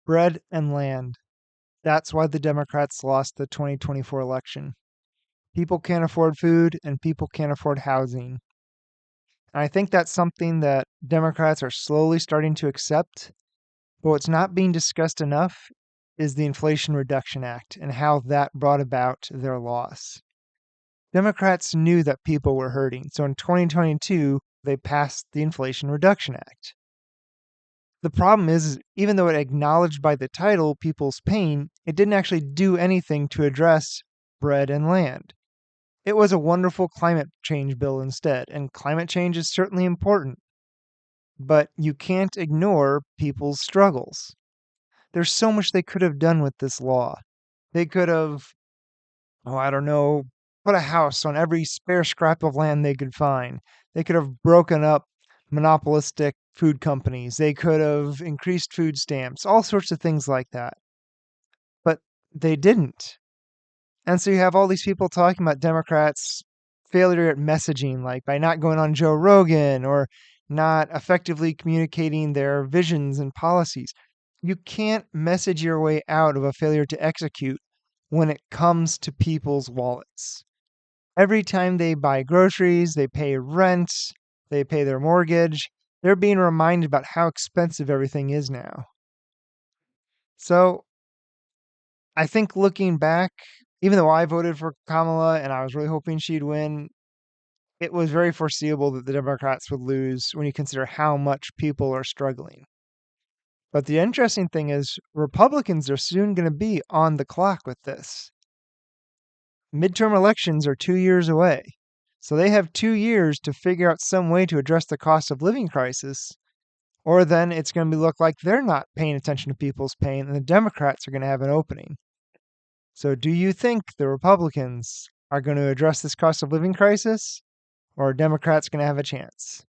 Bread and land. That's why the Democrats lost the 2024 election. People can't afford food and people can't afford housing. And I think that's something that Democrats are slowly starting to accept. But what's not being discussed enough is the Inflation Reduction Act and how that brought about their loss. Democrats knew that people were hurting, so in 2022, they passed the Inflation Reduction Act. The problem is, even though it acknowledged by the title people's pain, it didn't actually do anything to address bread and land. It was a wonderful climate change bill instead, and climate change is certainly important. But you can't ignore people's struggles. There's so much they could have done with this law. They could have, I don't know, put a house on every spare scrap of land they could find. They could have broken up monopolistic food companies. They could have increased food stamps, all sorts of things like that. But they didn't. And so you have all these people talking about Democrats' failure at messaging, like by not going on Joe Rogan or not effectively communicating their visions and policies. You can't message your way out of a failure to execute when it comes to people's wallets. Every time they buy groceries, they pay rent, they pay their mortgage, they're being reminded about how expensive everything is now. So I think looking back, even though I voted for Kamala and I was really hoping she'd win, it was very foreseeable that the Democrats would lose when you consider how much people are struggling. But the interesting thing is, Republicans are soon going to be on the clock with this. Midterm elections are 2 years away. So they have 2 years to figure out some way to address the cost of living crisis, or then it's going to look like they're not paying attention to people's pain and the Democrats are going to have an opening. So do you think the Republicans are going to address this cost of living crisis, or are Democrats going to have a chance?